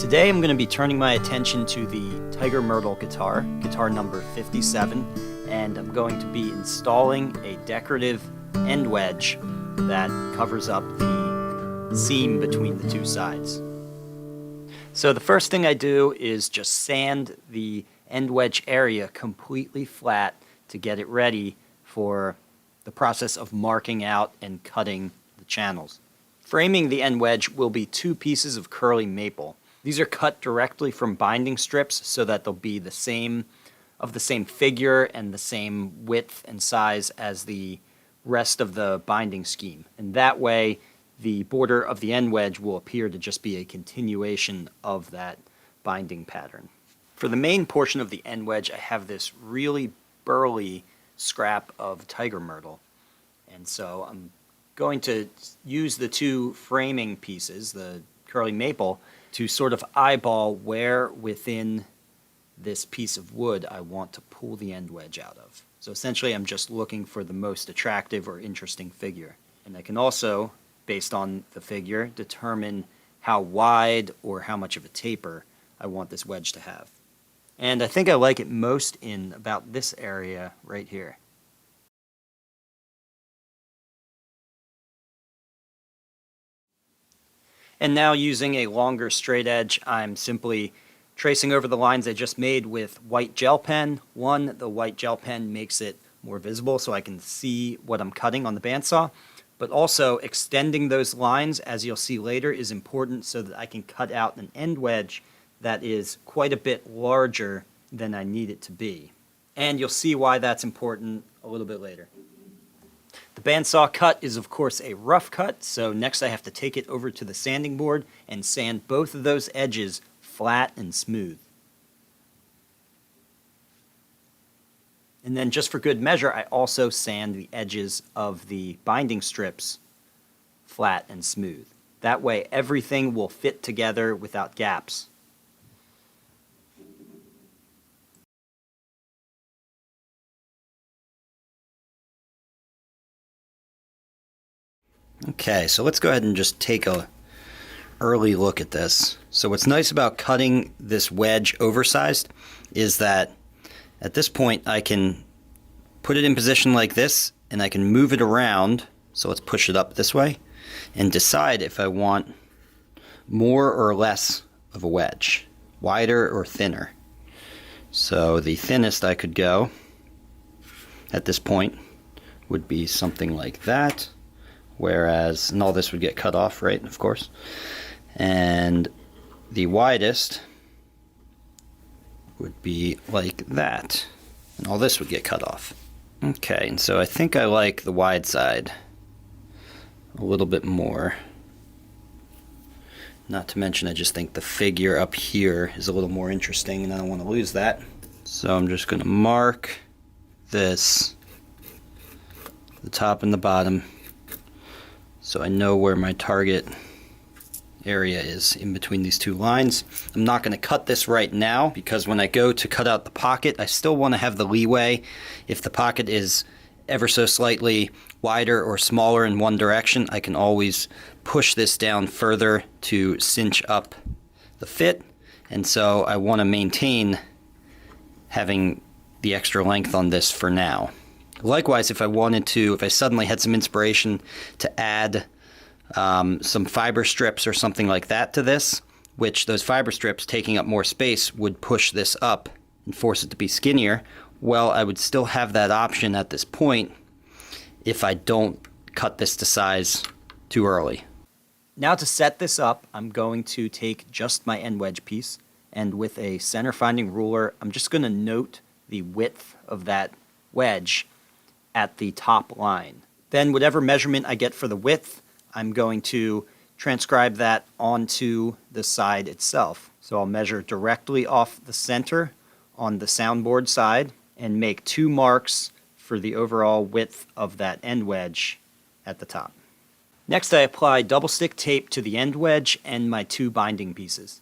Today I'm going to be turning my attention to the Tiger Myrtle guitar number 57, and I'm going to be installing a decorative end wedge that covers up the seam between the two sides. So the first thing I do is just sand the end wedge area completely flat to get it ready for the process of marking out and cutting the channels. Framing the end wedge will be two pieces of curly maple. These are cut directly from binding strips so that they'll be the same figure and the same width and size as the rest of the binding scheme. And that way, the border of the end wedge will appear to just be a continuation of that binding pattern. For the main portion of the end wedge, I have this really burly scrap of Tiger Myrtle. And so I'm going to use the two framing pieces, the curly maple, to sort of eyeball where within this piece of wood I want to pull the end wedge out of. So essentially I'm just looking for the most attractive or interesting figure. And I can also, based on the figure, determine how wide or how much of a taper I want this wedge to have. And I think I like it most in about this area right here. And now, using a longer straight edge, I'm simply tracing over the lines I just made with white gel pen. One, the white gel pen makes it more visible so I can see what I'm cutting on the bandsaw, but also extending those lines, as you'll see later, is important so that I can cut out an end wedge that is quite a bit larger than I need it to be. And you'll see why that's important a little bit later. The bandsaw cut is, of course, a rough cut, so next I have to take it over to the sanding board and sand both of those edges flat and smooth. And then, just for good measure, I also sand the edges of the binding strips flat and smooth. That way everything will fit together without gaps. Okay, so let's go ahead and just take a early look at this. So what's nice about cutting this wedge oversized is that at this point I can put it in position like this and I can move it around. So let's push it up this way and decide if I want more or less of a wedge, wider or thinner. So the thinnest I could go at this point would be something like that. Whereas, and all this would get cut off, right, of course. And the widest would be like that. And all this would get cut off. Okay, and so I think I like the wide side a little bit more. Not to mention, I just think the figure up here is a little more interesting, and I don't want to lose that. So I'm just going to mark this, the top and the bottom, so I know where my target area is in between these two lines. I'm not going to cut this right now because when I go to cut out the pocket, I still want to have the leeway. If the pocket is ever so slightly wider or smaller in one direction, I can always push this down further to cinch up the fit. And so I want to maintain having the extra length on this for now. Likewise, if I suddenly had some inspiration to add some fiber strips or something like that to this, which those fiber strips taking up more space would push this up and force it to be skinnier, well, I would still have that option at this point if I don't cut this to size too early. Now to set this up, I'm going to take just my end wedge piece, and with a center finding ruler, I'm just going to note the width of that wedge at the top line. Then whatever measurement I get for the width, I'm going to transcribe that onto the side itself. So I'll measure directly off the center on the soundboard side and make 2 marks for the overall width of that end wedge at the top. Next, I apply double stick tape to the end wedge and my 2 binding pieces.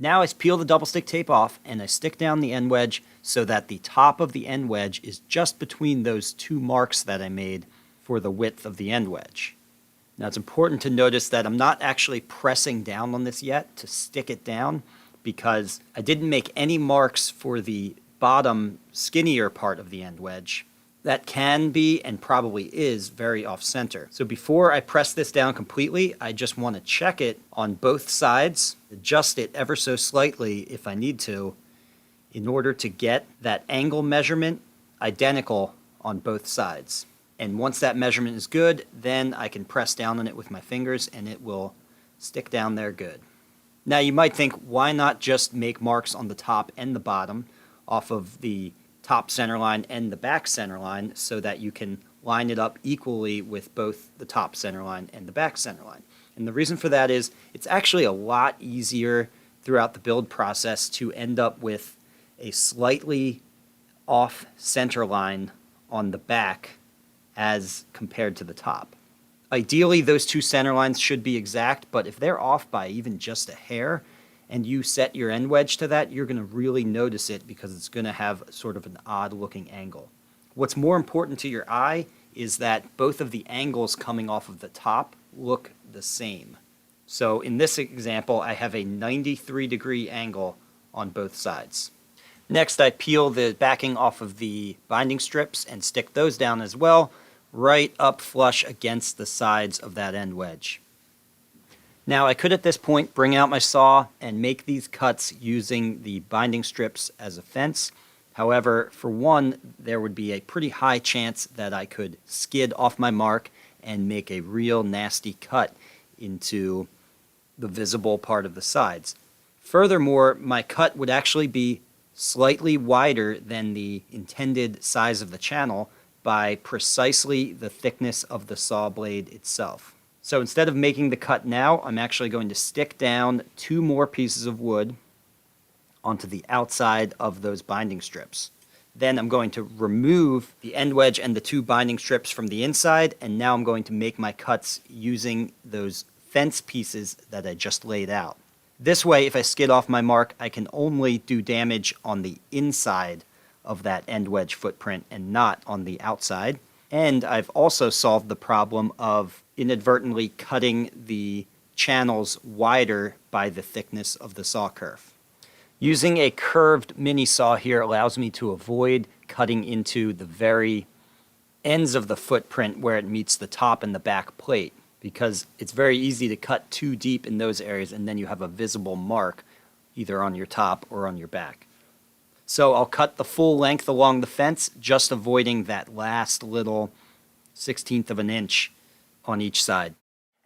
Now I peel the double stick tape off and I stick down the end wedge so that the top of the end wedge is just between those two marks that I made for the width of the end wedge. Now it's important to notice that I'm not actually pressing down on this yet to stick it down because I didn't make any marks for the bottom skinnier part of the end wedge. That can be and probably is very off-center. So before I press this down completely, I just want to check it on both sides, adjust it ever so slightly if I need to, in order to get that angle measurement identical on both sides. And once that measurement is good, then I can press down on it with my fingers and it will stick down there good. Now you might think, why not just make marks on the top and the bottom off of the top center line and the back center line so that you can line it up equally with both the top center line and the back center line. And the reason for that is it's actually a lot easier throughout the build process to end up with a slightly off center line on the back as compared to the top. Ideally, those two center lines should be exact, but if they're off by even just a hair, and you set your end wedge to that, you're going to really notice it because it's going to have sort of an odd looking angle. What's more important to your eye is that both of the angles coming off of the top look the same. So in this example, I have a 93-degree angle on both sides. Next, I peel the backing off of the binding strips and stick those down as well, right up flush against the sides of that end wedge. Now I could at this point bring out my saw and make these cuts using the binding strips as a fence. However, for one, there would be a pretty high chance that I could skid off my mark and make a real nasty cut into the visible part of the sides. Furthermore, my cut would actually be slightly wider than the intended size of the channel by precisely the thickness of the saw blade itself. So instead of making the cut now, I'm actually going to stick down 2 more pieces of wood onto the outside of those binding strips. Then I'm going to remove the end wedge and the 2 binding strips from the inside, and now I'm going to make my cuts using those fence pieces that I just laid out. This way, if I skid off my mark, I can only do damage on the inside of that end wedge footprint and not on the outside. And I've also solved the problem of inadvertently cutting the channels wider by the thickness of the saw kerf. Using a curved mini saw here allows me to avoid cutting into the very ends of the footprint where it meets the top and the back plate, because it's very easy to cut too deep in those areas and then you have a visible mark either on your top or on your back. So I'll cut the full length along the fence, just avoiding that last little 1/16 of an inch on each side.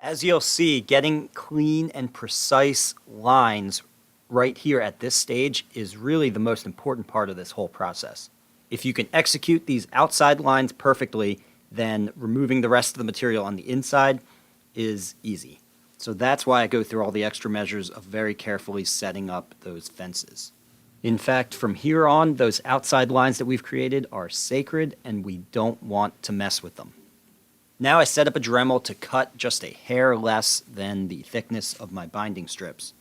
As you'll see, getting clean and precise lines right here at this stage is really the most important part of this whole process. If you can execute these outside lines perfectly, then removing the rest of the material on the inside is easy. So that's why I go through all the extra measures of very carefully setting up those fences. In fact, from here on, those outside lines that we've created are sacred and we don't want to mess with them. Now I set up a Dremel to cut just a hair less than the thickness of my binding strips.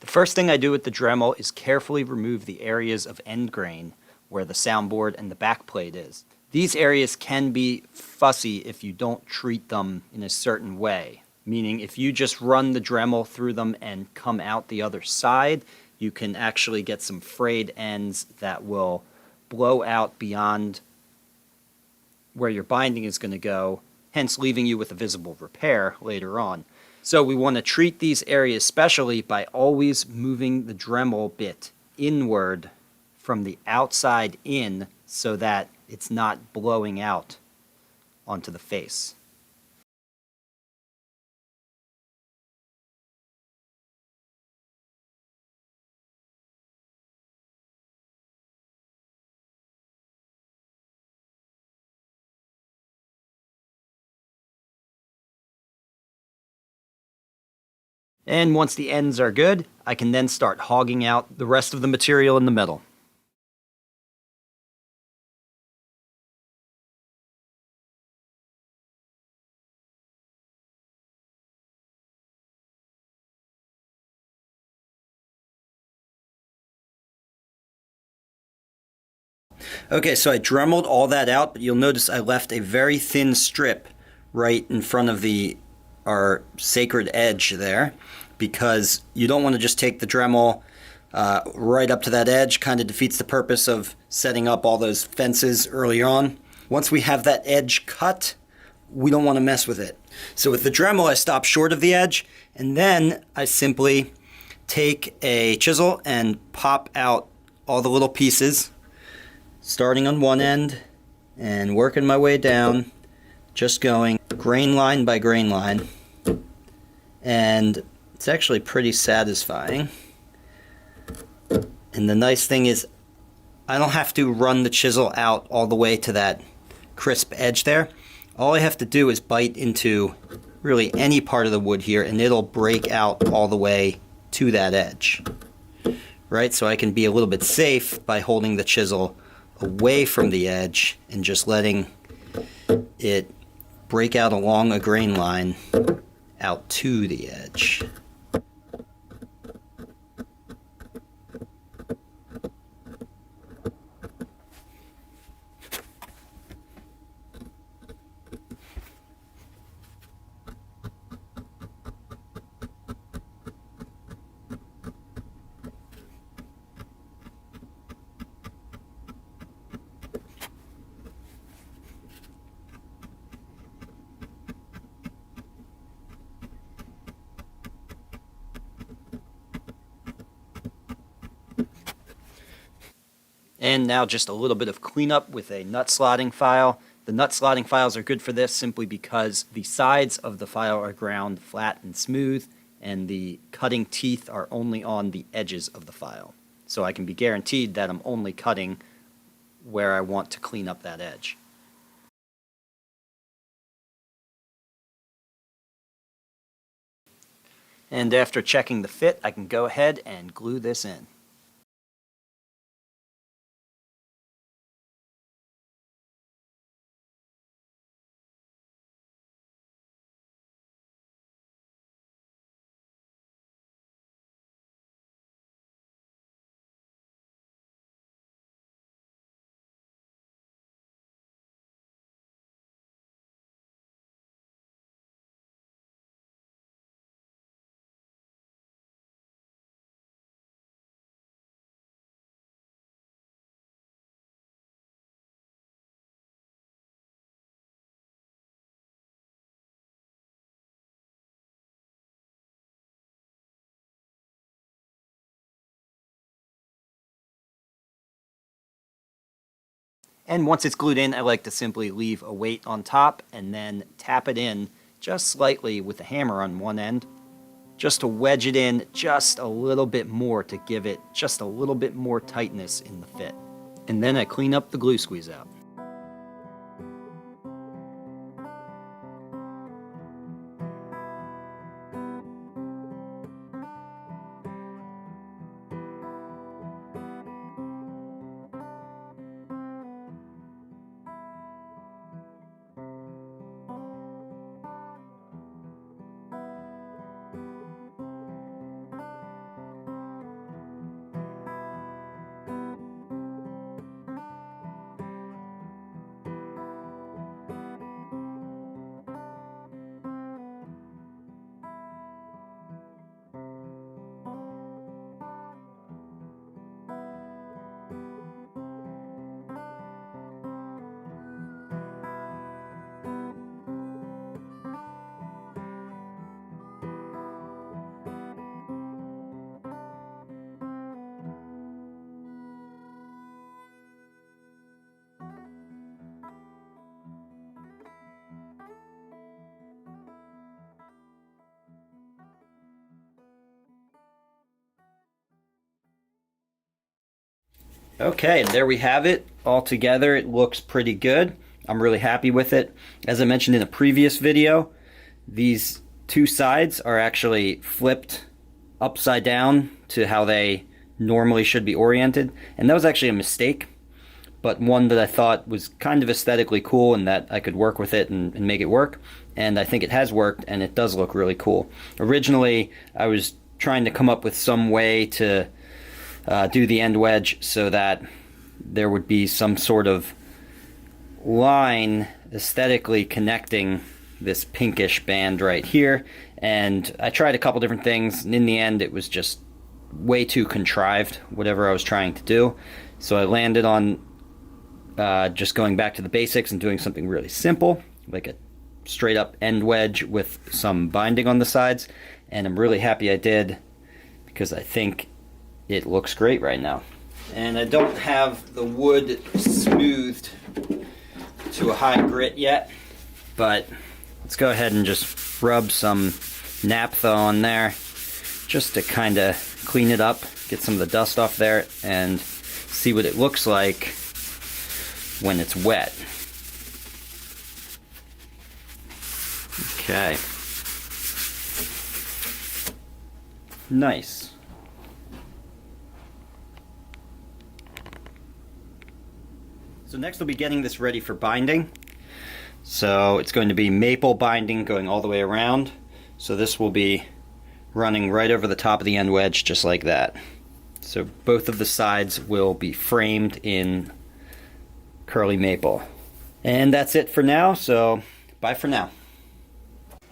The first thing I do with the Dremel is carefully remove the areas of end grain where the soundboard and the back plate is. These areas can be fussy if you don't treat them in a certain way, meaning if you just run the Dremel through them and come out the other side, you can actually get some frayed ends that will blow out beyond where your binding is going to go, hence leaving you with a visible repair later on. So we want to treat these areas specially by always moving the Dremel bit inward from the outside in so that it's not blowing out onto the face. And once the ends are good, I can then start hogging out the rest of the material in the middle. Okay, so I dremeled all that out, but you'll notice I left a very thin strip right in front of our sacred edge there, because you don't want to just take the Dremel right up to that edge. Kind of defeats the purpose of setting up all those fences early on. Once we have that edge cut, we don't want to mess with it. So with the Dremel, I stop short of the edge, and then I simply take a chisel and pop out all the little pieces, starting on one end and working my way down, just going grain line by grain line. And it's actually pretty satisfying. And the nice thing is I don't have to run the chisel out all the way to that crisp edge there. All I have to do is bite into really any part of the wood here, and it'll break out all the way to that edge. Right? So I can be a little bit safe by holding the chisel away from the edge and just letting it break out along a grain line out to the edge. And now just a little bit of cleanup with a nut slotting file. The nut slotting files are good for this simply because the sides of the file are ground flat and smooth, and the cutting teeth are only on the edges of the file. So I can be guaranteed that I'm only cutting where I want to clean up that edge. And after checking the fit, I can go ahead and glue this in. And once it's glued in, I like to simply leave a weight on top and then tap it in just slightly with the hammer on one end, just to wedge it in just a little bit more to give it just a little bit more tightness in the fit. And then I clean up the glue squeeze out. Okay, and there we have it. All together, it looks pretty good. I'm really happy with it. As I mentioned in a previous video, these two sides are actually flipped upside down to how they normally should be oriented. And that was actually a mistake, but one that I thought was kind of aesthetically cool and that I could work with it and make it work. And I think it has worked, and it does look really cool. Originally, I was trying to come up with some way to do the end wedge so that there would be some sort of line aesthetically connecting this pinkish band right here. And I tried a couple different things, and in the end it was just way too contrived, whatever I was trying to do. So I landed on just going back to the basics and doing something really simple, like a straight up end wedge with some binding on the sides. And I'm really happy I did, because I think it looks great right now. And I don't have the wood smoothed to a high grit yet, but let's go ahead and just rub some naphtha on there just to kind of clean it up, get some of the dust off there, and see what it looks like when it's wet. Okay. Nice. So next we'll be getting this ready for binding. So it's going to be maple binding going all the way around. So this will be running right over the top of the end wedge, just like that. So both of the sides will be framed in curly maple. And that's it for now, so bye for now.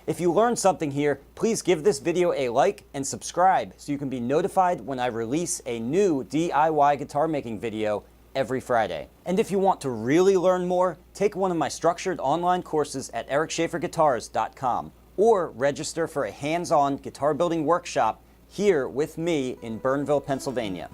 If you learned something here, please give this video a like and subscribe so you can be notified when I release a new DIY guitar making video every Friday. And if you want to really learn more, take one of my structured online courses at ericschaferguitars.com or register for a hands-on guitar building workshop here with me in Burnville, Pennsylvania.